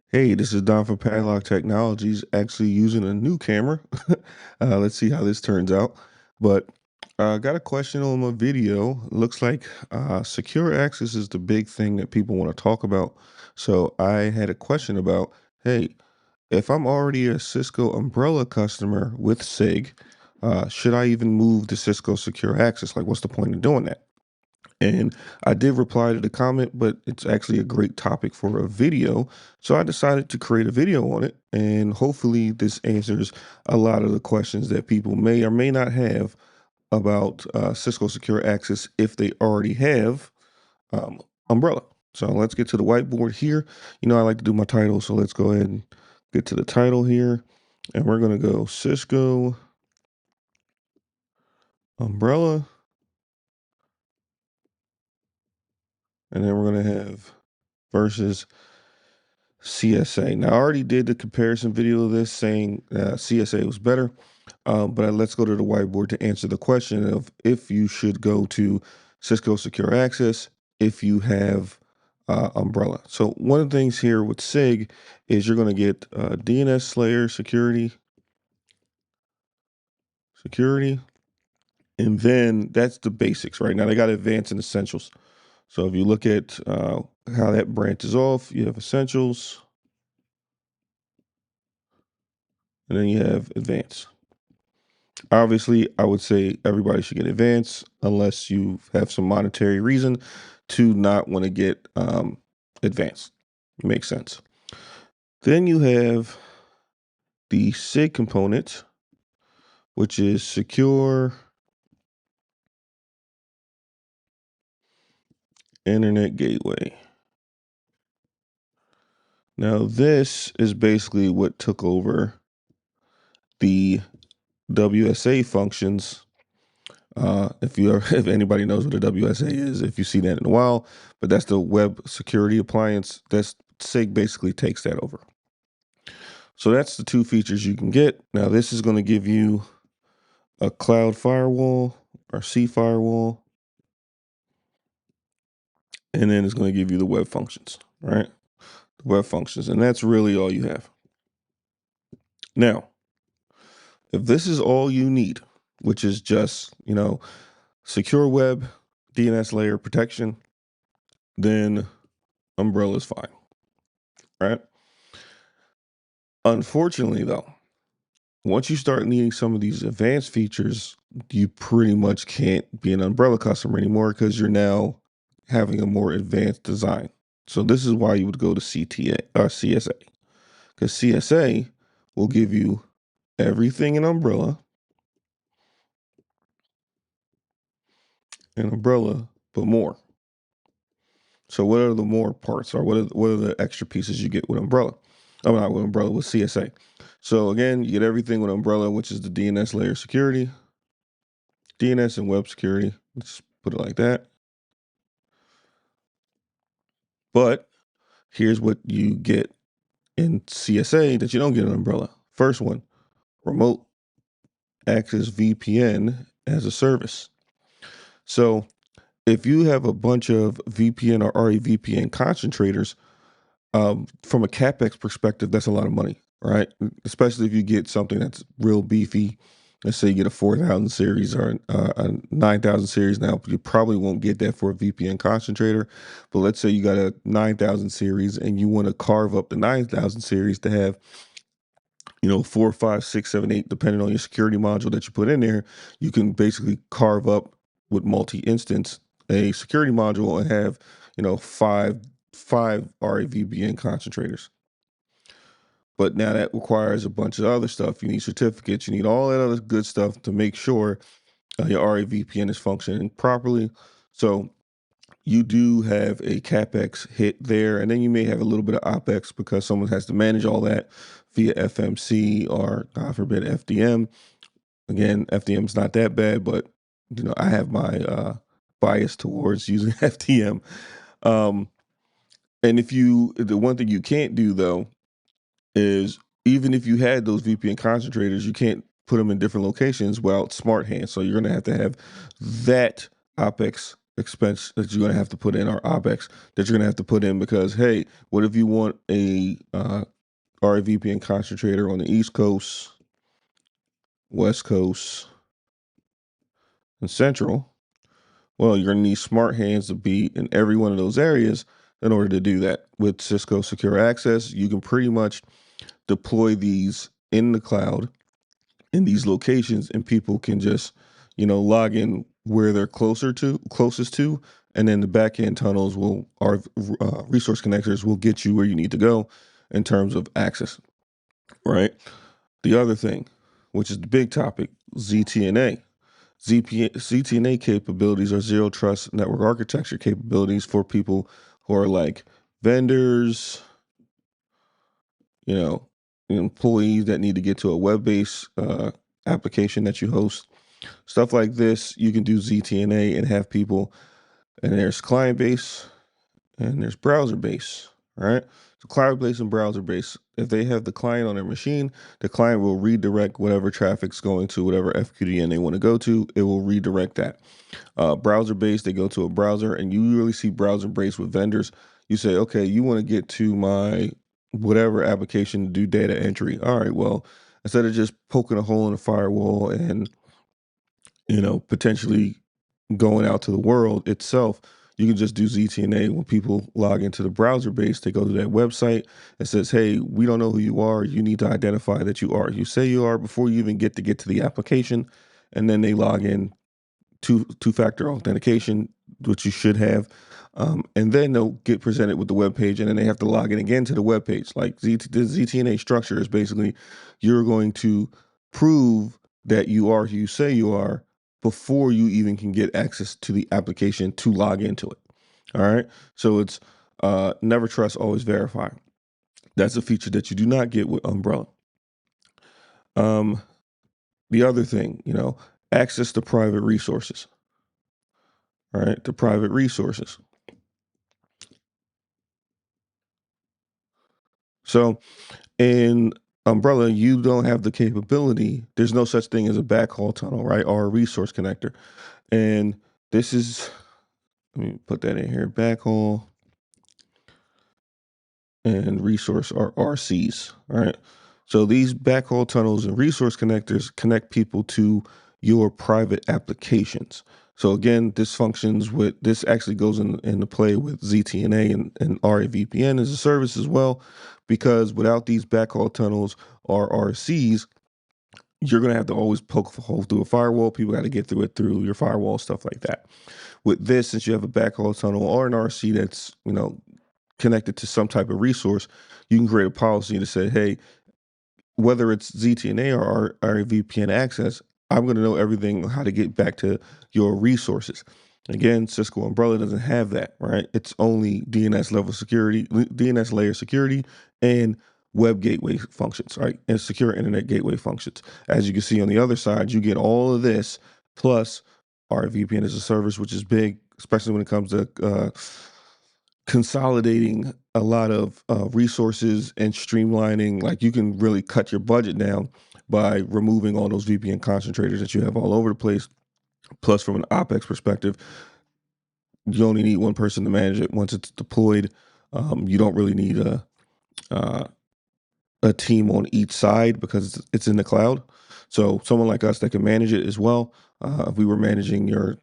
Hey, this is Don from Padlock Technologies, actually using a new camera. Let's see how this turns out. But I got a question on my video. Looks like secure access is the big thing that people want to talk about. So I had a question about, hey, if I'm already a Cisco Umbrella customer with SIG, should I even move to Cisco Secure Access? Like, what's the point of doing that? And I did reply to the comment, but it's actually a great topic for a video. So I decided to create a video on it. And hopefully, this answers a lot of the questions that people may or may not have about Cisco Secure Access if they already have um, Umbrella. So let's get to the whiteboard here. I like to do my title. So let's go ahead and get to the title here. And we're going to go Cisco Umbrella. And then we're going to have versus CSA. Now, I already did the comparison video of this saying CSA was better, but let's go to the whiteboard to answer the question of if you should go to Cisco Secure Access if you have Umbrella. So one of the things here with SIG is you're going to get DNS layer security, and then that's the basics, right? Now they got advanced and essentials. So if you look at how that branches off, you have essentials, and then you have advanced. Obviously, I would say everybody should get advanced unless you have some monetary reason to not want to get advanced. Makes sense. Then you have the SIG component, which is secure internet gateway. Now, this is basically what took over the WSA functions. If anybody knows what a WSA is, if you've seen that in a while, but that's the web security appliance. That's SIG basically takes that over. So that's the two features you can get. Now this is going to give you a cloud firewall or C firewall, and then it's going to give you the web functions, right? The web functions, and that's really all you have. Now, if this is all you need, which is just, secure web, DNS layer protection, then Umbrella is fine, right? Unfortunately, though, once you start needing some of these advanced features, you pretty much can't be an Umbrella customer anymore because you're now having a more advanced design. So this is why you would go to CTA or CSA, because CSA will give you everything in Umbrella and Umbrella, but more. So what are the more parts, or what are the extra pieces you get with Umbrella? Oh, not with Umbrella, with CSA. So again, you get everything with Umbrella, which is the DNS layer security, DNS and web security. Let's put it like that. But here's what you get in CSA that you don't get in Umbrella. First one, remote access VPN as a service. So if you have a bunch of VPN or REVPN concentrators, from a CapEx perspective, that's a lot of money, right? Especially if you get something that's real beefy. Let's say you get a 4000 series or a 9000 series. Now, you probably won't get that for a VPN concentrator, but let's say you got a 9000 series and you want to carve up the 9000 series to have, 4, 5, 6, 7, 8, depending on your security module that you put in there. You can basically carve up with multi-instance a security module and have, five RAVPN concentrators. But now that requires a bunch of other stuff. You need certificates. You need all that other good stuff to make sure your RAVPN is functioning properly. So you do have a CapEx hit there, and then you may have a little bit of OpEx because someone has to manage all that via FMC or, God forbid, FDM. Again, FDM is not that bad, but I have my bias towards using FDM. Um, and the one thing you can't do though is, even if you had those VPN concentrators, you can't put them in different locations without smart hands. So you're going to have that OpEx expense that you're going to have to put in, or OpEx that you're going to have to put in, because hey, what if you want a RA concentrator on the East Coast, West Coast, and Central? Well, you're going to need smart hands to be in every one of those areas in order to do that. With Cisco Secure Access, you can pretty much deploy these in the cloud in these locations, and people can just, log in where they're closest to, and then the back end tunnels will, our resource connectors will get you where you need to go in terms of access, right? The other thing, which is the big topic, ZTNA. ZTNA capabilities are zero trust network architecture capabilities for people who are like vendors, you know, employees that need to get to a web-based application that you host. Stuff like this, you can do ZTNA and have people, and there's client base and there's browser base, right? So cloud base and browser base. If they have the client on their machine, the client will redirect whatever traffic's going to whatever FQDN they want to go to. It will redirect that. Browser based, they go to a browser, and you usually see browser based with vendors. You say, okay, you want to get to my whatever application to do data entry. All right, well, instead of just poking a hole in the firewall and potentially going out to the world itself, you can just do ZTNA. When people log into the browser base, they go to that website. It says, hey, we don't know who you are. You need to identify that you are. You say you are before you even get to the application, and then they log in, two-factor authentication, which you should have. And then they'll get presented with the web page, and then they have to log in again to the web page. Like the ZTNA structure is basically, you're going to prove that you are who you say you are before you even can get access to the application to log into it. All right. So it's never trust, always verify. That's a feature that you do not get with Umbrella. Um, the other thing, access to private resources. All right, to private resources. So in Umbrella, you don't have the capability. There's no such thing as a backhaul tunnel, right? Or a resource connector. And this is, let me put that in here, backhaul and resource are RCs, all right? So these backhaul tunnels and resource connectors connect people to your private applications. So again, this actually goes into play with ZTNA and RAVPN as a service as well, because without these backhaul tunnels or RCs, you're going to have to always poke a hole through a firewall. People got to get through it through your firewall, stuff like that. With this, since you have a backhaul tunnel or an RC that's, connected to some type of resource, you can create a policy to say, hey, whether it's ZTNA or VPN access, I'm going to know everything how to get back to your resources. Again, Cisco Umbrella doesn't have that, right? It's only DNS level security, DNS layer security, and web gateway functions, right? And secure internet gateway functions. As you can see on the other side, you get all of this plus our VPN as a service, which is big, especially when it comes to consolidating a lot of resources and streamlining. Like, you can really cut your budget down by removing all those VPN concentrators that you have all over the place. Plus, from an OpEx perspective, you only need one person to manage it. Once it's deployed, you don't really need uh, a team on each side because it's in the cloud. So someone like us that can manage it as well. If we were managing your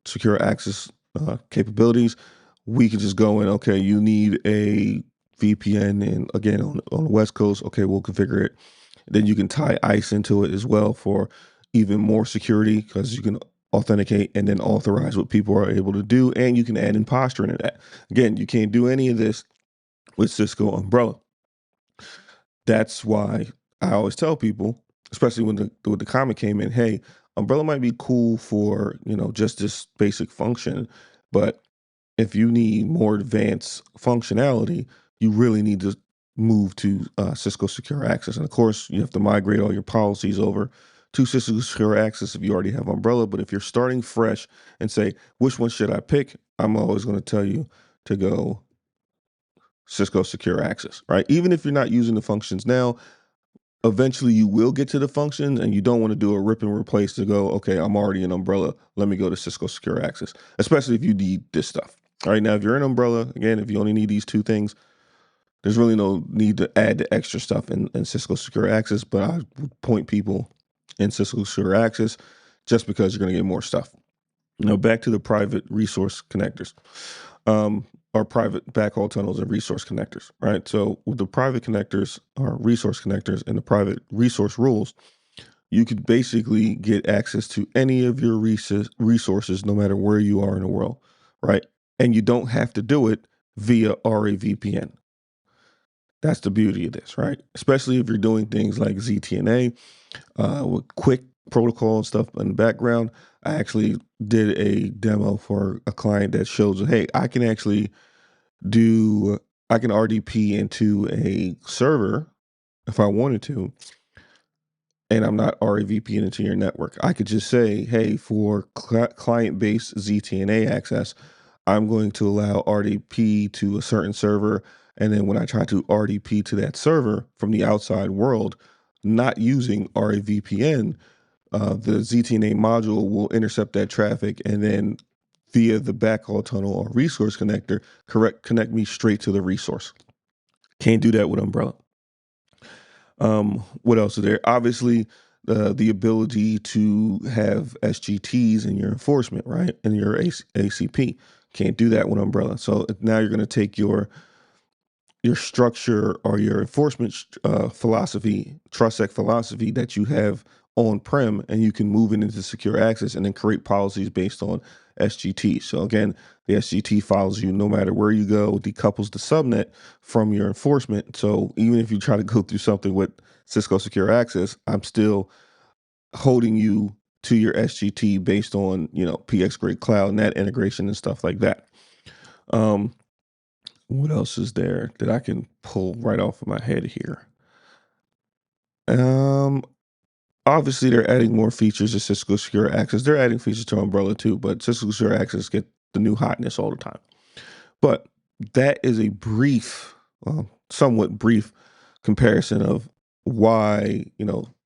secure access capabilities, we can just go in, okay, you need a VPN, and again, on the West Coast, okay, we'll configure it. Then you can tie ICE into it as well for even more security, because you can authenticate and then authorize what people are able to do, and you can add imposter into that. Again, you can't do any of this with Cisco Umbrella. That's why I always tell people, especially when the comment came in, hey, Umbrella might be cool for, just this basic function, but if you need more advanced functionality, you really need to move to Cisco Secure Access. And of course, you have to migrate all your policies over to Cisco Secure Access if you already have Umbrella. But if you're starting fresh and say, which one should I pick? I'm always going to tell you to go Cisco Secure Access, right? Even if you're not using the functions now, Eventually you will get to the functions, and you don't want to do a rip and replace to go, okay, I'm already an umbrella. Let me go to Cisco Secure Access, especially if you need this stuff. All right. Now, if you're an umbrella, again, if you only need these two things, there's really no need to add the extra stuff in Cisco Secure Access, but I would point people in Cisco Secure Access just because you're going to get more stuff. Now, back to the private resource connectors, or private backhaul tunnels and resource connectors, right? So with the private connectors or resource connectors and the private resource rules, you could basically get access to any of your resources, no matter where you are in the world, right? And you don't have to do it via RA VPN. That's the beauty of this, right? Especially if you're doing things like ZTNA with quick protocol and stuff in the background. I actually did a demo for a client that shows, hey, do, I can RDP into a server if I wanted to, and I'm not RAVPN into your network. I could just say, hey, for client-based ZTNA access, I'm going to allow RDP to a certain server. And then when I try to RDP to that server from the outside world, not using RAVPN, the ZTNA module will intercept that traffic and then via the backhaul tunnel or resource connector, connect me straight to the resource. Can't do that with Umbrella. What else is there? Obviously, the ability to have SGTs in your enforcement, right? In your ACP. Can't do that with Umbrella. So now you're going to take your structure or your enforcement philosophy, TrustSec philosophy that you have on-prem, and you can move it into secure access and then create policies based on SGT. So again, the SGT follows you no matter where you go, decouples the subnet from your enforcement. So even if you try to go through something with Cisco Secure Access, I'm still holding you to your SGT based on, PX Grade Cloud, NAT integration and stuff like that. What else is there that I can pull right off of my head here? Um, Obviously they're adding more features to Cisco Secure Access. They're adding features to Umbrella too, but Cisco Secure Access get the new hotness all the time. But that is a brief, somewhat brief comparison of why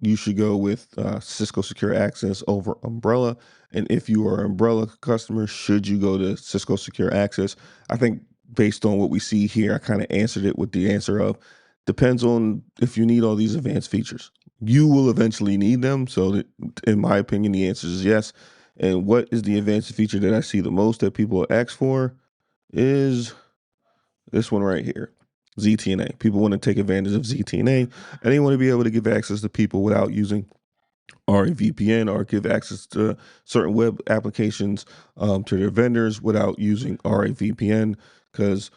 you should go with Cisco Secure Access over Umbrella. And if you are an Umbrella customer, should you go to Cisco Secure Access? I think based on what we see here, I kind of answered it with the answer of depends on if you need all these advanced features. You will eventually need them. So, in my opinion, the answer is yes. And what is the advanced feature that I see the most that people ask for is this one right here, ZTNA. People want to take advantage of ZTNA, and they want to be able to give access to people without using RAVPN or give access to certain web applications to their vendors without using RAVPN, because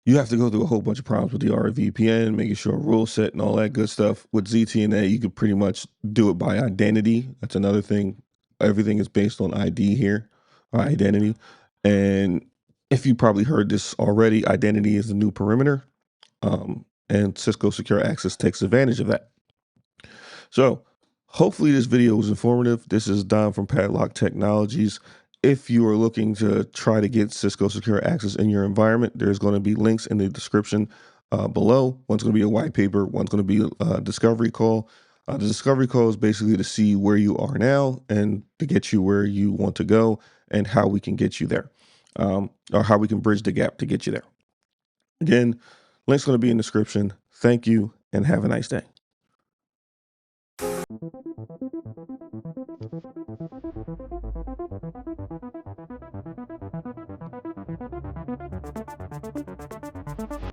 you have to go through a whole bunch of problems with the RAVPN, making sure rule set and all that good stuff. With ZTNA, you could pretty much do it by identity. That's another thing. Everything is based on ID here, identity. And if you probably heard this already, identity is the new perimeter. And Cisco Secure Access takes advantage of that. So hopefully this video was informative. This is Don from Padlock Technologies. If you are looking to try to get Cisco Secure Access in your environment, there's going to be links in the description below. One's going to be a white paper. One's going to be a discovery call. The discovery call is basically to see where you are now and to get you where you want to go and how we can get you there, or how we can bridge the gap to get you there. Again, link's going to be in the description. Thank you and have a nice day.